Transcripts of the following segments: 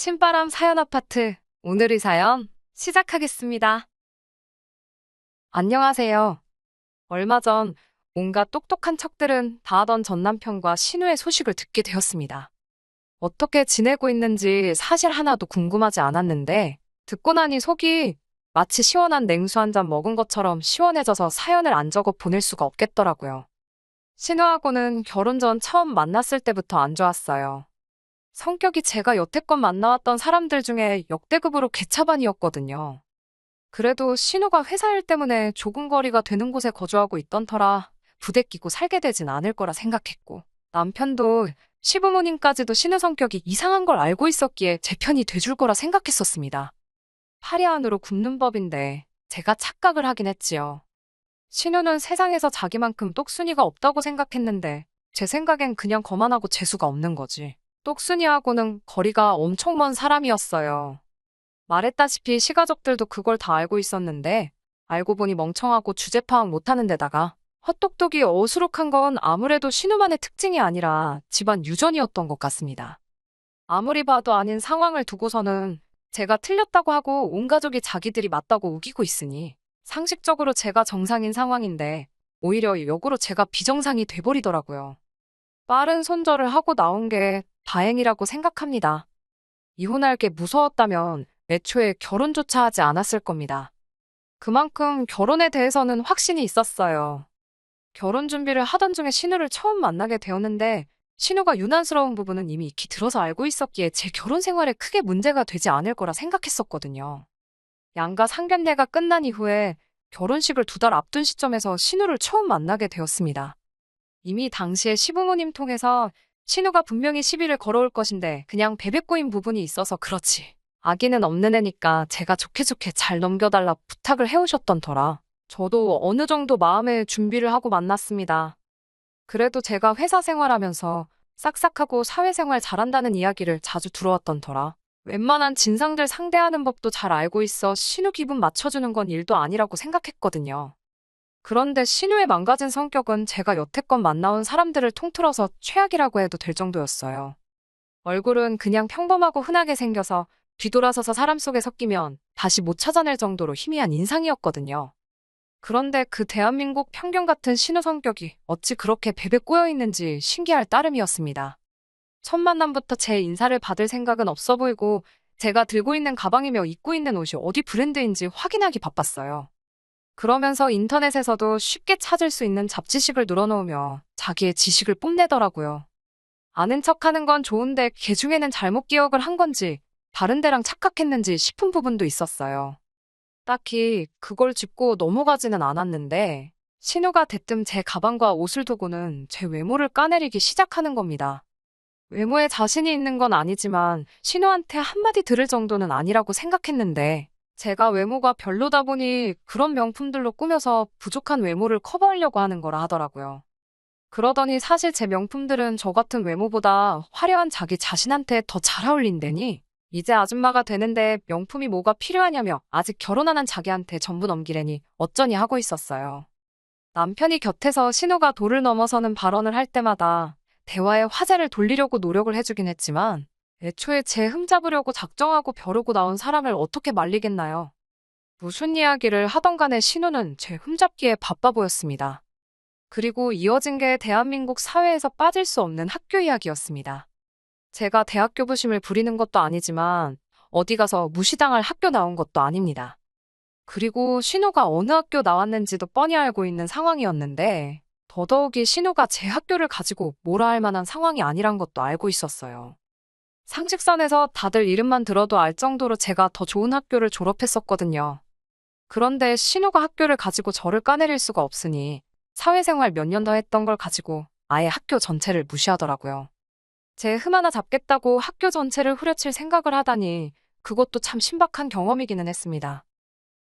신바람 사연 아파트. 오늘의 사연 시작하겠습니다. 안녕하세요. 얼마 전 온갖 똑똑한 척들은 다 하던 전 남편과 신우의 소식을 듣게 되었습니다. 어떻게 지내고 있는지 사실 하나도 궁금하지 않았는데 듣고 나니 속이 마치 시원한 냉수 한 잔 먹은 것처럼 시원해져서 사연을 안 적어 보낼 수가 없겠더라고요. 신우하고는 결혼 전 처음 만났을 때부터 안 좋았어요. 성격이 제가 여태껏 만나왔던 사람들 중에 역대급으로 개차반이었거든요. 그래도 신우가 회사 일 때문에 조금 거리가 되는 곳에 거주하고 있던 터라 부대끼고 살게 되진 않을 거라 생각했고, 남편도 시부모님까지도 신우 성격이 이상한 걸 알고 있었기에 제 편이 돼줄 거라 생각했었습니다. 파리 안으로 굽는 법인데 제가 착각을 하긴 했지요. 신우는 세상에서 자기만큼 똑순이가 없다고 생각했는데 제 생각엔 그냥 거만하고 재수가 없는 거지. 똑순이하고는 거리가 엄청 먼 사람이었어요. 말했다시피 시가족들도 그걸 다 알고 있었는데 알고 보니 멍청하고 주제 파악 못하는 데다가 헛똑똑이 어수룩한 건 아무래도 신우만의 특징이 아니라 집안 유전이었던 것 같습니다. 아무리 봐도 아닌 상황을 두고서는 제가 틀렸다고 하고 온 가족이 자기들이 맞다고 우기고 있으니 상식적으로 제가 정상인 상황인데 오히려 역으로 제가 비정상이 돼버리더라고요. 빠른 손절을 하고 나온 게 다행이라고 생각합니다. 이혼할 게 무서웠다면 애초에 결혼조차 하지 않았을 겁니다. 그만큼 결혼에 대해서는 확신이 있었어요. 결혼 준비를 하던 중에 신우를 처음 만나게 되었는데 신우가 유난스러운 부분은 이미 익히 들어서 알고 있었기에 제 결혼 생활에 크게 문제가 되지 않을 거라 생각했었거든요. 양가 상견례가 끝난 이후에 결혼식을 2달 앞둔 시점에서 신우를 처음 만나게 되었습니다. 이미 당시에 시부모님 통해서 신우가 분명히 시비를 걸어올 것인데 그냥 베베꼬인 부분이 있어서 그렇지. 아기는 없는 애니까 제가 좋게 잘 넘겨달라 부탁을 해오셨던 터라 저도 어느 정도 마음의 준비를 하고 만났습니다. 그래도 제가 회사 생활하면서 싹싹하고 사회생활 잘한다는 이야기를 자주 들어왔던 터라 웬만한 진상들 상대하는 법도 잘 알고 있어 신우 기분 맞춰주는 건 일도 아니라고 생각했거든요. 그런데 신우의 망가진 성격은 제가 여태껏 만나온 사람들을 통틀어서 최악이라고 해도 될 정도였어요. 얼굴은 그냥 평범하고 흔하게 생겨서 뒤돌아서서 사람 속에 섞이면 다시 못 찾아낼 정도로 희미한 인상이었거든요. 그런데 그 대한민국 평균 같은 신우 성격이 어찌 그렇게 베베 꼬여 있는지 신기할 따름이었습니다. 첫 만남부터 제 인사를 받을 생각은 없어 보이고 제가 들고 있는 가방이며 입고 있는 옷이 어디 브랜드인지 확인하기 바빴어요. 그러면서 인터넷에서도 쉽게 찾을 수 있는 잡지식을 늘어놓으며 자기의 지식을 뽐내더라고요. 아는 척하는 건 좋은데 걔 중에는 잘못 기억을 한 건지 다른 데랑 착각했는지 싶은 부분도 있었어요. 딱히 그걸 짚고 넘어가지는 않았는데 신우가 대뜸 제 가방과 옷을 두고는 제 외모를 까내리기 시작하는 겁니다. 외모에 자신이 있는 건 아니지만 신우한테 한마디 들을 정도는 아니라고 생각했는데 제가 외모가 별로다 보니 그런 명품들로 꾸며서 부족한 외모를 커버하려고 하는 거라 하더라고요. 그러더니 사실 제 명품들은 저 같은 외모보다 화려한 자기 자신한테 더 잘 어울린다니 이제 아줌마가 되는데 명품이 뭐가 필요하냐며 아직 결혼 안 한 자기한테 전부 넘기려니 어쩌니 하고 있었어요. 남편이 곁에서 신우가 도를 넘어서는 발언을 할 때마다 대화의 화제를 돌리려고 노력을 해주긴 했지만 애초에 제 흠잡으려고 작정하고 벼르고 나온 사람을 어떻게 말리겠나요? 무슨 이야기를 하던 간에 신우는 제 흠잡기에 바빠 보였습니다. 그리고 이어진 게 대한민국 사회에서 빠질 수 없는 학교 이야기였습니다. 제가 대학교 부심을 부리는 것도 아니지만 어디 가서 무시당할 학교 나온 것도 아닙니다. 그리고 신우가 어느 학교 나왔는지도 뻔히 알고 있는 상황이었는데 더더욱이 신우가 제 학교를 가지고 뭐라 할 만한 상황이 아니란 것도 알고 있었어요. 상식선에서 다들 이름만 들어도 알 정도로 제가 더 좋은 학교를 졸업했었거든요. 그런데 신우가 학교를 가지고 저를 까내릴 수가 없으니 사회생활 몇 년 더 했던 걸 가지고 아예 학교 전체를 무시하더라고요. 제 흠 하나 잡겠다고 학교 전체를 후려칠 생각을 하다니 그것도 참 신박한 경험이기는 했습니다.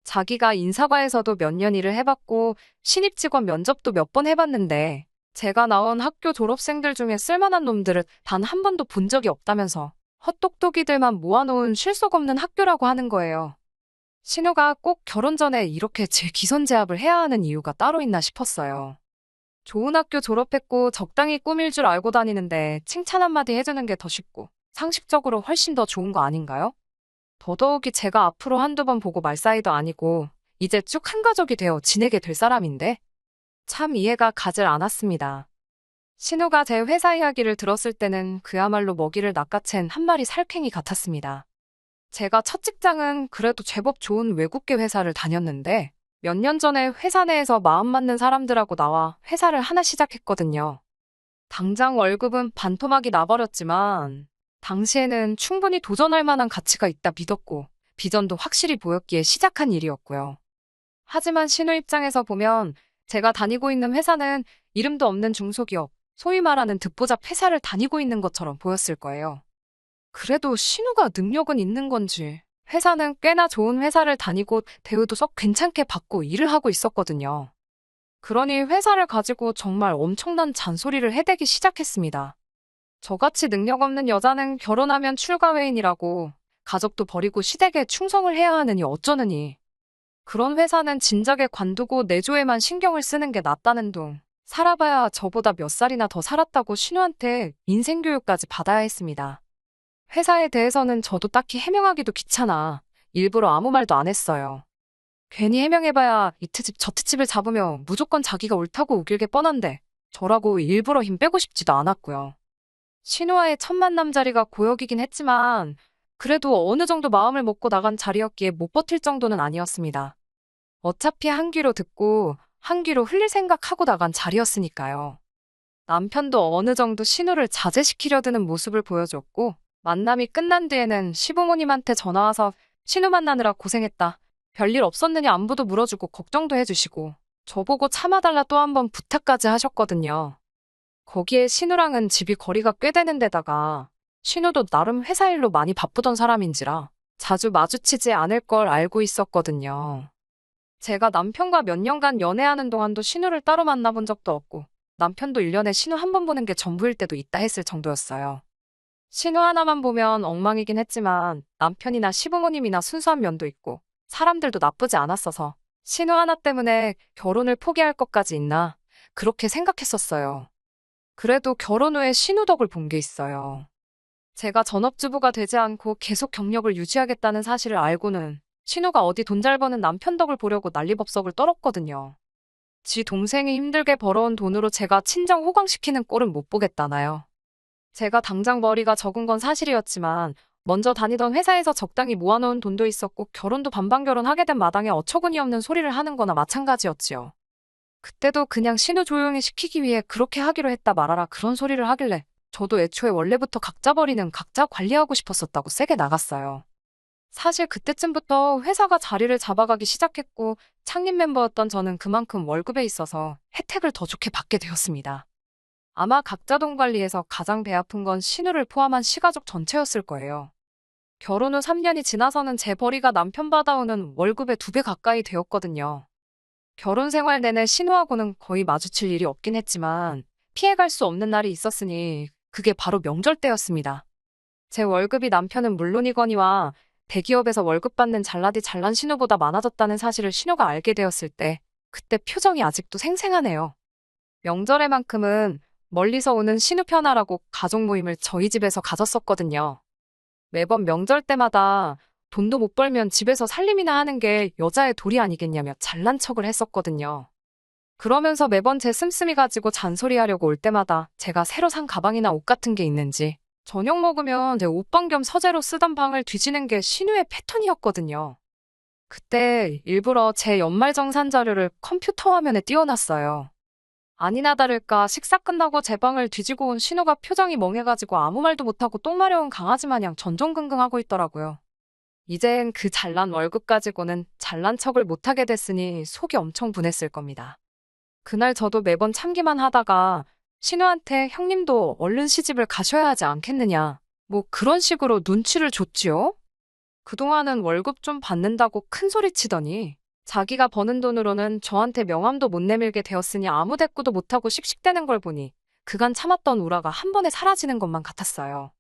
자기가 인사과에서도 몇 년 일을 해봤고 신입 직원 면접도 몇 번 해봤는데 제가 나온 학교 졸업생들 중에 쓸만한 놈들을 단 한 번도 본 적이 없다면서 헛똑똑이들만 모아놓은 실속 없는 학교라고 하는 거예요. 신우가 꼭 결혼 전에 이렇게 제 기선제압을 해야 하는 이유가 따로 있나 싶었어요. 좋은 학교 졸업했고 적당히 꾸밀 줄 알고 다니는데 칭찬 한마디 해주는 게 더 쉽고 상식적으로 훨씬 더 좋은 거 아닌가요? 더더욱이 제가 앞으로 한두 번 보고 말 사이도 아니고 이제 쭉 한 가족이 되어 지내게 될 사람인데 참 이해가 가질 않았습니다. 신우가 제 회사 이야기를 들었을 때는 그야말로 먹이를 낚아챈 한 마리 살쾡이 같았습니다. 제가 첫 직장은 그래도 제법 좋은 외국계 회사를 다녔는데 몇 년 전에 회사 내에서 마음 맞는 사람들하고 나와 회사를 하나 시작했거든요. 당장 월급은 반토막이 나버렸지만 당시에는 충분히 도전할 만한 가치가 있다 믿었고 비전도 확실히 보였기에 시작한 일이었고요. 하지만 신우 입장에서 보면 제가 다니고 있는 회사는 이름도 없는 중소기업, 소위 말하는 듣보잡 회사를 다니고 있는 것처럼 보였을 거예요. 그래도 신우가 능력은 있는 건지 회사는 꽤나 좋은 회사를 다니고 대우도 썩 괜찮게 받고 일을 하고 있었거든요. 그러니 회사를 가지고 정말 엄청난 잔소리를 해대기 시작했습니다. 저같이 능력 없는 여자는 결혼하면 출가회인이라고 가족도 버리고 시댁에 충성을 해야 하느니 어쩌느니. 그런 회사는 진작에 관두고 내조에만 신경을 쓰는 게 낫다는 둥. 살아봐야 저보다 몇 살이나 더 살았다고 신우한테 인생교육까지 받아야 했습니다. 회사에 대해서는 저도 딱히 해명하기도 귀찮아 일부러 아무 말도 안 했어요. 괜히 해명해봐야 이 트집 저 트집을 잡으며 무조건 자기가 옳다고 우길게 뻔한데 저라고 일부러 힘 빼고 싶지도 않았고요. 신우와의 첫 만남 자리가 고역이긴 했지만 그래도 어느 정도 마음을 먹고 나간 자리였기에 못 버틸 정도는 아니었습니다. 어차피 한 귀로 듣고 한 귀로 흘릴 생각하고 나간 자리였으니까요. 남편도 어느 정도 신우를 자제시키려 드는 모습을 보여줬고 만남이 끝난 뒤에는 시부모님한테 전화와서 신우 만나느라 고생했다. 별일 없었느냐 안부도 물어주고 걱정도 해주시고 저보고 참아달라 또 한 번 부탁까지 하셨거든요. 거기에 신우랑은 집이 거리가 꽤 되는 데다가 신우도 나름 회사 일로 많이 바쁘던 사람인지라 자주 마주치지 않을 걸 알고 있었거든요. 제가 남편과 몇 년간 연애하는 동안도 신우를 따로 만나본 적도 없고 남편도 1년에 신우 한 번 보는 게 전부일 때도 있다 했을 정도였어요. 신우 하나만 보면 엉망이긴 했지만 남편이나 시부모님이나 순수한 면도 있고 사람들도 나쁘지 않았어서 신우 하나 때문에 결혼을 포기할 것까지 있나 그렇게 생각했었어요. 그래도 결혼 후에 신우 덕을 본 게 있어요. 제가 전업주부가 되지 않고 계속 경력을 유지하겠다는 사실을 알고는 신우가 어디 돈 잘 버는 남편 덕을 보려고 난리법석을 떨었거든요. 지 동생이 힘들게 벌어온 돈으로 제가 친정 호강시키는 꼴은 못 보겠다나요. 제가 당장 머리가 적은 건 사실이었지만 먼저 다니던 회사에서 적당히 모아놓은 돈도 있었고 결혼도 반반 결혼하게 된 마당에 어처구니 없는 소리를 하는 거나 마찬가지였지요. 그때도 그냥 신우 조용히 시키기 위해 그렇게 하기로 했다 말아라 그런 소리를 하길래 저도 애초에 원래부터 각자 버리는 각자 관리하고 싶었었다고 세게 나갔어요. 사실 그때쯤부터 회사가 자리를 잡아가기 시작했고 창립 멤버였던 저는 그만큼 월급에 있어서 혜택을 더 좋게 받게 되었습니다. 아마 각자 돈 관리에서 가장 배 아픈 건 신우를 포함한 시가족 전체였을 거예요. 결혼 후 3년이 지나서는 제 벌이가 남편 받아오는 월급의 2배 가까이 되었거든요. 결혼 생활 내내 신우하고는 거의 마주칠 일이 없긴 했지만 피해갈 수 없는 날이 있었으니 그게 바로 명절 때였습니다. 제 월급이 남편은 물론이거니와 대기업에서 월급 받는 잘나디 잘난 신우보다 많아졌다는 사실을 신우가 알게 되었을 때 그때 표정이 아직도 생생하네요. 명절에만큼은 멀리서 오는 신우 편하라고 가족 모임을 저희 집에서 가졌었거든요. 매번 명절 때마다 돈도 못 벌면 집에서 살림이나 하는 게 여자의 도리 아니겠냐며 잘난 척을 했었거든요. 그러면서 매번 제 씀씀이 가지고 잔소리하려고 올 때마다 제가 새로 산 가방이나 옷 같은 게 있는지 저녁 먹으면 제 옷방 겸 서재로 쓰던 방을 뒤지는 게 신우의 패턴이었거든요. 그때 일부러 제 연말정산 자료를 컴퓨터 화면에 띄워놨어요. 아니나 다를까 식사 끝나고 제 방을 뒤지고 온 신우가 표정이 멍해가지고 아무 말도 못하고 똥 마려운 강아지 마냥 전전긍긍하고 있더라고요. 이젠 그 잘난 월급 가지고는 잘난 척을 못하게 됐으니 속이 엄청 분했을 겁니다. 그날 저도 매번 참기만 하다가 신우한테 형님도 얼른 시집을 가셔야 하지 않겠느냐 뭐 그런 식으로 눈치를 줬지요. 그동안은 월급 좀 받는다고 큰 소리 치더니 자기가 버는 돈으로는 저한테 명함도 못 내밀게 되었으니 아무 대꾸도 못하고 씩씩대는 걸 보니 그간 참았던 우라가 한 번에 사라지는 것만 같았어요.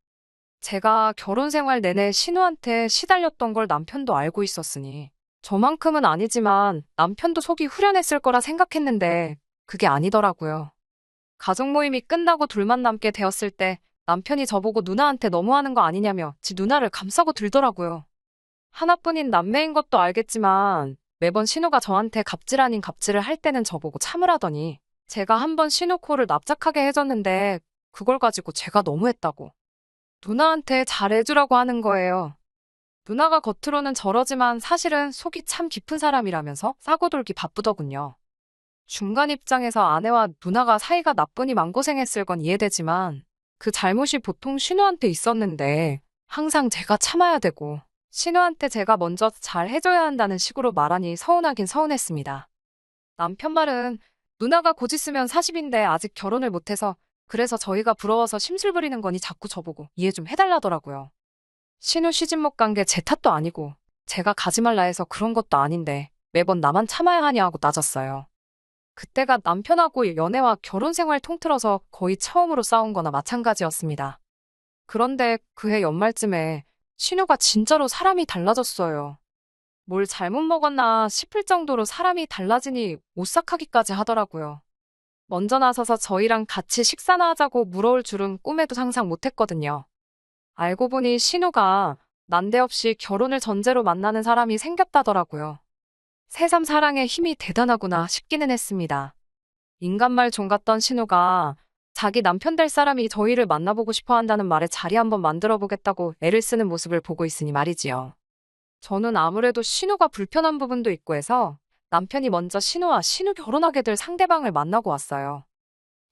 제가 결혼 생활 내내 신우한테 시달렸던 걸 남편도 알고 있었으니 저만큼은 아니지만 남편도 속이 후련했을 거라 생각했는데 그게 아니더라고요. 가족 모임이 끝나고 둘만 남게 되었을 때 남편이 저보고 누나한테 너무하는 거 아니냐며 지 누나를 감싸고 들더라고요. 하나뿐인 남매인 것도 알겠지만 매번 신우가 저한테 갑질 아닌 갑질을 할 때는 저보고 참으라더니 제가 한번 신우 코를 납작하게 해줬는데 그걸 가지고 제가 너무했다고 누나한테 잘해주라고 하는 거예요. 누나가 겉으로는 저러지만 사실은 속이 참 깊은 사람이라면서 싸고돌기 바쁘더군요. 중간 입장에서 아내와 누나가 사이가 나쁘니 마음고생했을 건 이해되지만 그 잘못이 보통 신우한테 있었는데 항상 제가 참아야 되고 신우한테 제가 먼저 잘 해줘야 한다는 식으로 말하니 서운하긴 서운했습니다. 남편 말은 누나가 곧 있으면 40인데 아직 결혼을 못해서 그래서 저희가 부러워서 심술 부리는 거니 자꾸 저보고 이해 좀 해달라더라고요. 신우 시집 못 간 게 제 탓도 아니고 제가 가지 말라 해서 그런 것도 아닌데 매번 나만 참아야 하냐 하고 따졌어요. 그때가 남편하고 연애와 결혼 생활 통틀어서 거의 처음으로 싸운 거나 마찬가지였습니다. 그런데 그해 연말쯤에 신우가 진짜로 사람이 달라졌어요. 뭘 잘못 먹었나 싶을 정도로 사람이 달라지니 오싹하기까지 하더라고요. 먼저 나서서 저희랑 같이 식사나 하자고 물어올 줄은 꿈에도 상상 못했거든요. 알고 보니 신우가 난데없이 결혼을 전제로 만나는 사람이 생겼다더라고요. 새삼 사랑의 힘이 대단하구나 싶기는 했습니다. 인간말 종 같던 신우가 자기 남편 될 사람이 저희를 만나보고 싶어 한다는 말에 자리 한번 만들어 보겠다고 애를 쓰는 모습을 보고 있으니 말이지요. 저는 아무래도 신우가 불편한 부분도 있고 해서 남편이 먼저 신우와 신우 결혼하게 될 상대방을 만나고 왔어요.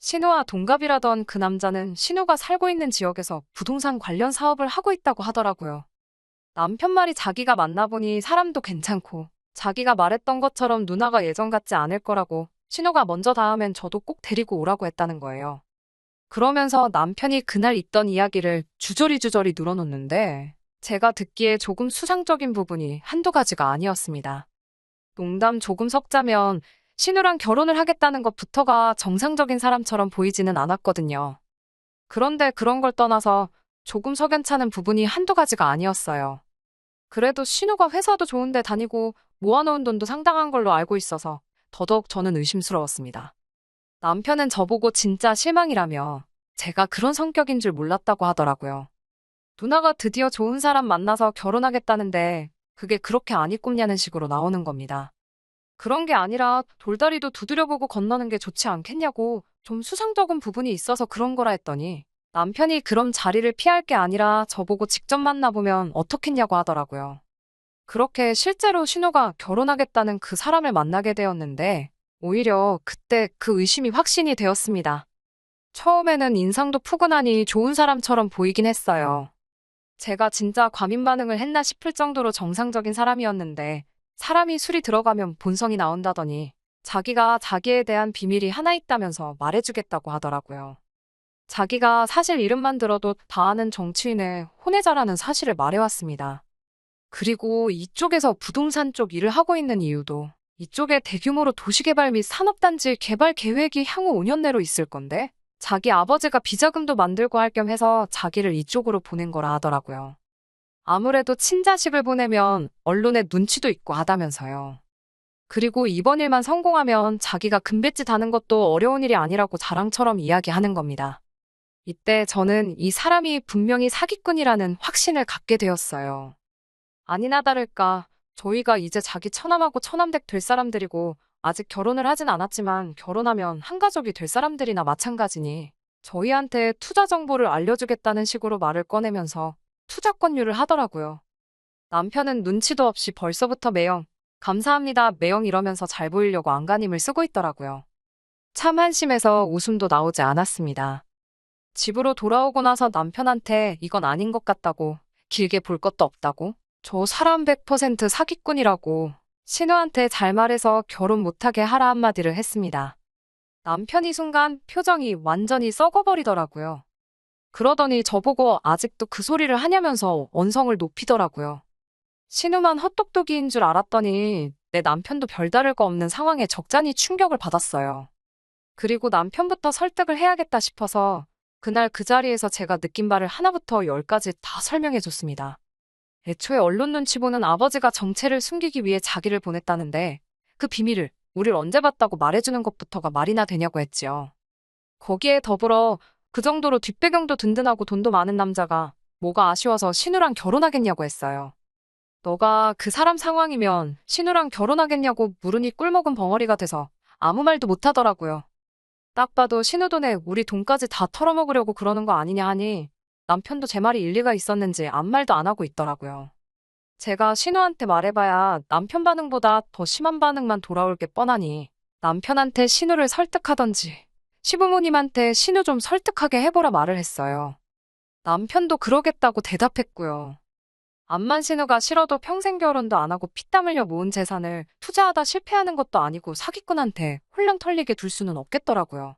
신우와 동갑이라던 그 남자는 신우가 살고 있는 지역에서 부동산 관련 사업을 하고 있다고 하더라고요. 남편 말이 자기가 만나보니 사람도 괜찮고 자기가 말했던 것처럼 누나가 예전 같지 않을 거라고 신우가 먼저 닿으면 저도 꼭 데리고 오라고 했다는 거예요. 그러면서 남편이 그날 있던 이야기를 주저리 늘어놓는데 제가 듣기에 조금 수상적인 부분이 한두 가지가 아니었습니다. 농담 조금 섞자면 신우랑 결혼을 하겠다는 것부터가 정상적인 사람처럼 보이지는 않았거든요. 그런데 그런 걸 떠나서 조금 석연찮은 부분이 한두 가지가 아니었어요. 그래도 신우가 회사도 좋은데 다니고 모아놓은 돈도 상당한 걸로 알고 있어서 더더욱 저는 의심스러웠습니다. 남편은 저보고 진짜 실망이라며 제가 그런 성격인 줄 몰랐다고 하더라고요. 누나가 드디어 좋은 사람 만나서 결혼하겠다는데 그게 그렇게 안 이꼽냐는 식으로 나오는 겁니다. 그런 게 아니라 돌다리도 두드려보고 건너는 게 좋지 않겠냐고 좀 수상쩍은 부분이 있어서 그런 거라 했더니 남편이 그럼 자리를 피할 게 아니라 저보고 직접 만나보면 어떻겠냐고 하더라고요. 그렇게 실제로 신우가 결혼하겠다는 그 사람을 만나게 되었는데 오히려 그때 그 의심이 확신이 되었습니다. 처음에는 인상도 푸근하니 좋은 사람처럼 보이긴 했어요. 제가 진짜 과민 반응을 했나 싶을 정도로 정상적인 사람이었는데 사람이 술이 들어가면 본성이 나온다더니 자기가 자기에 대한 비밀이 하나 있다면서 말해주겠다고 하더라고요. 자기가 사실 이름만 들어도 다 아는 정치인의 혼외자라는 사실을 말해왔습니다. 그리고 이쪽에서 부동산 쪽 일을 하고 있는 이유도 이쪽에 대규모로 도시개발 및 산업단지 개발 계획이 향후 5년 내로 있을 건데 자기 아버지가 비자금도 만들고 할 겸 해서 자기를 이쪽으로 보낸 거라 하더라고요. 아무래도 친자식을 보내면 언론에 눈치도 있고 하다면서요. 그리고 이번 일만 성공하면 자기가 금뱃집 다는 것도 어려운 일이 아니라고 자랑처럼 이야기하는 겁니다. 이때 저는 이 사람이 분명히 사기꾼이라는 확신을 갖게 되었어요. 아니나 다를까 저희가 이제 자기 처남하고 처남댁 될 사람들이고 아직 결혼을 하진 않았지만 결혼하면 한 가족이 될 사람들이나 마찬가지니 저희한테 투자 정보를 알려주겠다는 식으로 말을 꺼내면서 투자 권유를 하더라고요. 남편은 눈치도 없이 벌써부터 매형, 감사합니다 매형 이러면서 잘 보이려고 안간힘을 쓰고 있더라고요. 참 한심해서 웃음도 나오지 않았습니다. 집으로 돌아오고 나서 남편한테 이건 아닌 것 같다고, 길게 볼 것도 없다고, 저 사람 100% 사기꾼이라고 신우한테 잘 말해서 결혼 못하게 하라 한마디를 했습니다. 남편이 순간 표정이 완전히 썩어버리더라고요. 그러더니 저보고 아직도 그 소리를 하냐면서 언성을 높이더라고요. 신우만 헛똑똑이인 줄 알았더니 내 남편도 별다를 거 없는 상황에 적잖이 충격을 받았어요. 그리고 남편부터 설득을 해야겠다 싶어서 그날 그 자리에서 제가 느낀 바를 하나부터 10까지 다 설명해줬습니다. 애초에 언론 눈치 보는 아버지가 정체를 숨기기 위해 자기를 보냈다는데 그 비밀을 우릴 언제 봤다고 말해주는 것부터가 말이나 되냐고 했지요. 거기에 더불어 그 정도로 뒷배경도 든든하고 돈도 많은 남자가 뭐가 아쉬워서 신우랑 결혼하겠냐고 했어요. 너가 그 사람 상황이면 신우랑 결혼하겠냐고 물으니 꿀먹은 벙어리가 돼서 아무 말도 못하더라고요. 딱 봐도 신우 돈에 우리 돈까지 다 털어먹으려고 그러는 거 아니냐 하니 남편도 제 말이 일리가 있었는지 아무 말도 안 하고 있더라고요. 제가 신우한테 말해봐야 남편 반응보다 더 심한 반응만 돌아올 게 뻔하니 남편한테 신우를 설득하던지 시부모님한테 신우 좀 설득하게 해보라 말을 했어요. 남편도 그러겠다고 대답했고요. 암만 신우가 싫어도 평생 결혼도 안 하고 피땀 흘려 모은 재산을 투자하다 실패하는 것도 아니고 사기꾼한테 홀랑 털리게 둘 수는 없겠더라고요.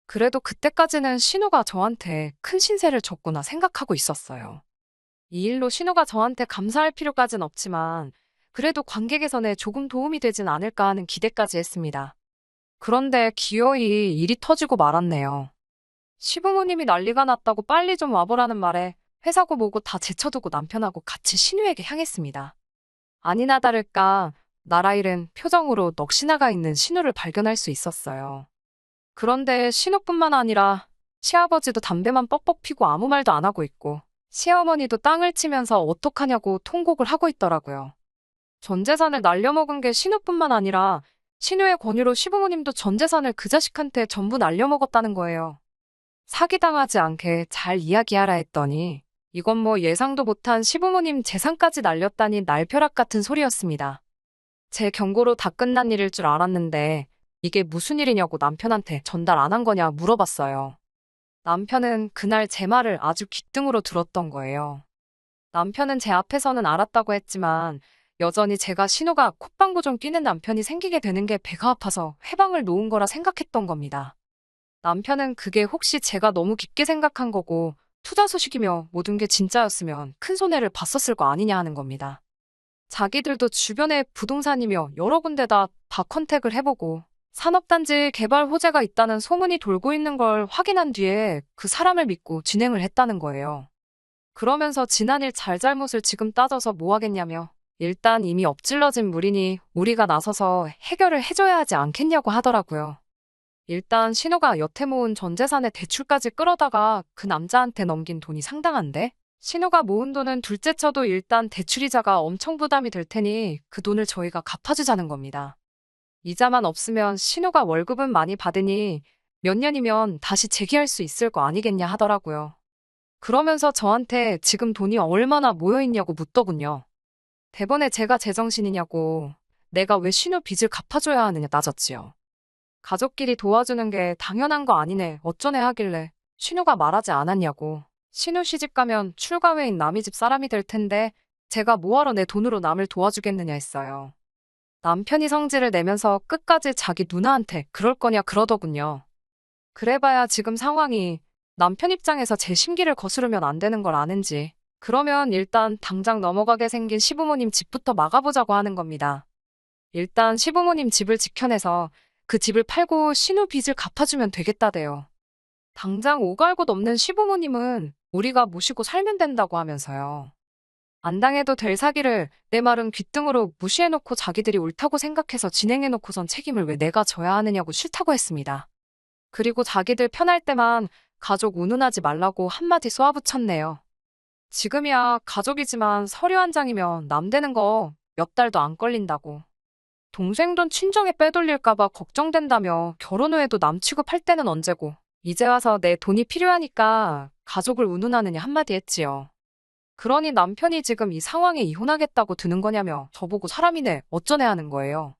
그래도 그때까지는 신우가 저한테 큰 신세를 졌구나 생각하고 있었어요. 이 일로 신우가 저한테 감사할 필요까진 없지만 그래도 관계 개선에 조금 도움이 되진 않을까 하는 기대까지 했습니다. 그런데 기어이 일이 터지고 말았네요. 시부모님이 난리가 났다고 빨리 좀 와보라는 말에 회사고 뭐고 다 제쳐두고 남편하고 같이 신우에게 향했습니다. 아니나 다를까 나라 잃은 표정으로 넋이 나가 있는 신우를 발견할 수 있었어요. 그런데 신우뿐만 아니라 시아버지도 담배만 뻑뻑 피고 아무 말도 안 하고 있고 시어머니도 땅을 치면서 어떡하냐고 통곡을 하고 있더라고요. 전 재산을 날려먹은 게 신우뿐만 아니라 신우의 권유로 시부모님도 전 재산을 그 자식한테 전부 날려먹었다는 거예요. 사기당하지 않게 잘 이야기하라 했더니 이건 뭐 예상도 못한 시부모님 재산까지 날렸다니 날벼락 같은 소리였습니다. 제 경고로 다 끝난 일일 줄 알았는데 이게 무슨 일이냐고 남편한테 전달 안 한 거냐 물어봤어요. 남편은 그날 제 말을 아주 귓등으로 들었던 거예요. 남편은 제 앞에서는 알았다고 했지만 여전히 제가 신우가 콧방구 좀 끼는 남편이 생기게 되는 게 배가 아파서 회방을 놓은 거라 생각했던 겁니다. 남편은 그게 혹시 제가 너무 깊게 생각한 거고 투자 소식이며 모든 게 진짜였으면 큰 손해를 봤었을 거 아니냐 하는 겁니다. 자기들도 주변에 부동산이며 여러 군데다 다 컨택을 해보고 산업단지 개발 호재가 있다는 소문이 돌고 있는 걸 확인한 뒤에 그 사람을 믿고 진행을 했다는 거예요. 그러면서 지난 일 잘잘못을 지금 따져서 뭐 하겠냐며 일단 이미 엎질러진 물이니 우리가 나서서 해결을 해줘야 하지 않겠냐고 하더라고요. 일단 신우가 여태 모은 전 재산의 대출까지 끌어다가 그 남자한테 넘긴 돈이 상당한데 신우가 모은 돈은 둘째 쳐도 일단 대출이자가 엄청 부담이 될 테니 그 돈을 저희가 갚아주자는 겁니다. 이자만 없으면 신우가 월급은 많이 받으니 몇 년이면 다시 재기할 수 있을 거 아니겠냐 하더라고요. 그러면서 저한테 지금 돈이 얼마나 모여있냐고 묻더군요. 대번에 제가 제정신이냐고 내가 왜 신우 빚을 갚아줘야 하느냐 따졌지요. 가족끼리 도와주는 게 당연한 거 아니네 어쩌네 하길래 신우가 말하지 않았냐고. 신우 시집가면 출가회인 남의 집 사람이 될 텐데 제가 뭐하러 내 돈으로 남을 도와주겠느냐 했어요. 남편이 성질을 내면서 끝까지 자기 누나한테 그럴 거냐 그러더군요. 그래봐야 지금 상황이 남편 입장에서 제 심기를 거스르면 안 되는 걸 아는지 그러면 일단 당장 넘어가게 생긴 시부모님 집부터 막아보자고 하는 겁니다. 일단 시부모님 집을 지켜내서 그 집을 팔고 신우 빚을 갚아주면 되겠다대요. 당장 오갈 곳 없는 시부모님은 우리가 모시고 살면 된다고 하면서요. 안 당해도 될 사기를 내 말은 귓등으로 무시해놓고 자기들이 옳다고 생각해서 진행해놓고선 책임을 왜 내가 져야 하느냐고 싫다고 했습니다. 그리고 자기들 편할 때만 가족 운운하지 말라고 한마디 쏘아붙였네요. 지금이야 가족이지만 서류 한 장이면 남 되는 거 몇 달도 안 걸린다고. 동생 돈 친정에 빼돌릴까봐 걱정된다며 결혼 후에도 남 취급할 때는 언제고 이제 와서 내 돈이 필요하니까 가족을 운운하느냐 한마디 했지요. 그러니 남편이 지금 이 상황에 이혼하겠다고 드는 거냐며 저보고 사람이네 어쩌네 하는 거예요.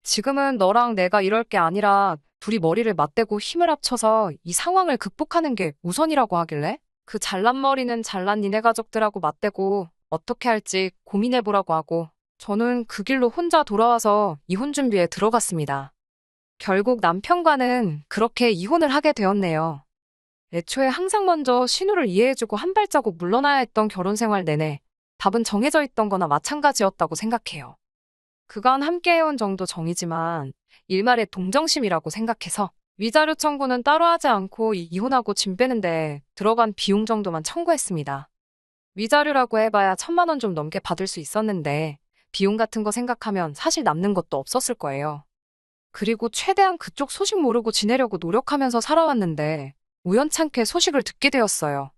지금은 너랑 내가 이럴 게 아니라 둘이 머리를 맞대고 힘을 합쳐서 이 상황을 극복하는 게 우선이라고 하길래 그 잘난 머리는 잘난 니네 가족들하고 맞대고 어떻게 할지 고민해보라고 하고 저는 그 길로 혼자 돌아와서 이혼 준비에 들어갔습니다. 결국 남편과는 그렇게 이혼을 하게 되었네요. 애초에 항상 먼저 신우를 이해해주고 한 발자국 물러나야 했던 결혼 생활 내내 답은 정해져 있던 거나 마찬가지였다고 생각해요. 그간 함께해온 정도 정이지만 일말의 동정심이라고 생각해서 위자료 청구는 따로 하지 않고 이혼하고 짐 빼는데 들어간 비용 정도만 청구했습니다. 위자료라고 해봐야 1,000만 원 좀 넘게 받을 수 있었는데 비용 같은 거 생각하면 사실 남는 것도 없었을 거예요. 그리고 최대한 그쪽 소식 모르고 지내려고 노력하면서 살아왔는데 우연찮게 소식을 듣게 되었어요.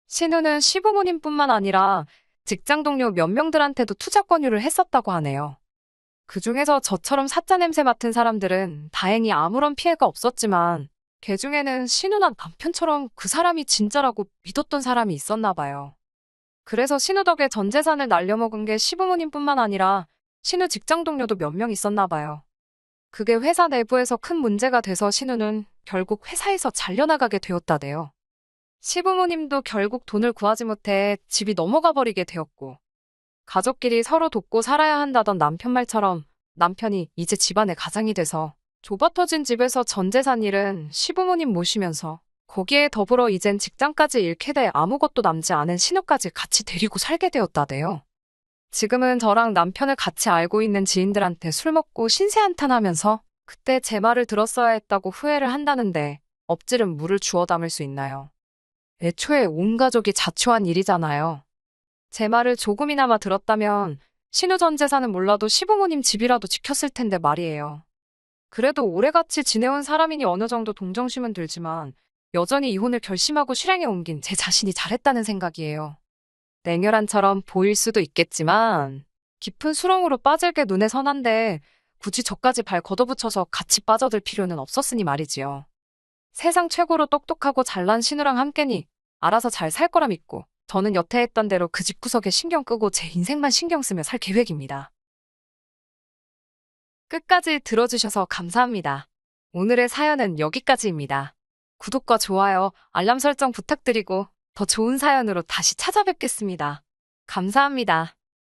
신우는 시부모님뿐만 아니라 직장 동료 몇 명들한테도 투자 권유를 했었다고 하네요. 그중에서 저처럼 사짜 냄새 맡은 사람들은 다행히 아무런 피해가 없었지만 그 중에는 신우나 남편처럼 그 사람이 진짜라고 믿었던 사람이 있었나 봐요. 그래서 신우 덕에 전 재산을 날려먹은 게 시부모님뿐만 아니라 신우 직장 동료도 몇 명 있었나 봐요. 그게 회사 내부에서 큰 문제가 돼서 신우는 결국 회사에서 잘려나가게 되었다네요. 시부모님도 결국 돈을 구하지 못해 집이 넘어가 버리게 되었고, 가족끼리 서로 돕고 살아야 한다던 남편 말처럼 남편이 이제 집안의 가장이 돼서 좁아터진 집에서 전 재산 잃은 시부모님 모시면서 거기에 더불어 이젠 직장까지 잃게 돼 아무것도 남지 않은 신우까지 같이 데리고 살게 되었다네요. 지금은 저랑 남편을 같이 알고 있는 지인들한테 술 먹고 신세한탄하면서 그때 제 말을 들었어야 했다고 후회를 한다는데 엎질은 물을 주워 담을 수 있나요? 애초에 온 가족이 자초한 일이잖아요. 제 말을 조금이나마 들었다면 신우 전 재산은 몰라도 시부모님 집이라도 지켰을 텐데 말이에요. 그래도 오래같이 지내온 사람이니 어느 정도 동정심은 들지만 여전히 이혼을 결심하고 실행에 옮긴 제 자신이 잘했다는 생각이에요. 냉혈한처럼 보일 수도 있겠지만 깊은 수렁으로 빠질 게 눈에 선한데 굳이 저까지 발 걷어붙여서 같이 빠져들 필요는 없었으니 말이지요. 세상 최고로 똑똑하고 잘난 신우랑 함께니 알아서 잘 살 거라 믿고 저는 여태 했던 대로 그 집구석에 신경 끄고 제 인생만 신경 쓰며 살 계획입니다. 끝까지 들어주셔서 감사합니다. 오늘의 사연은 여기까지입니다. 구독과 좋아요, 알람 설정 부탁드리고 더 좋은 사연으로 다시 찾아뵙겠습니다. 감사합니다.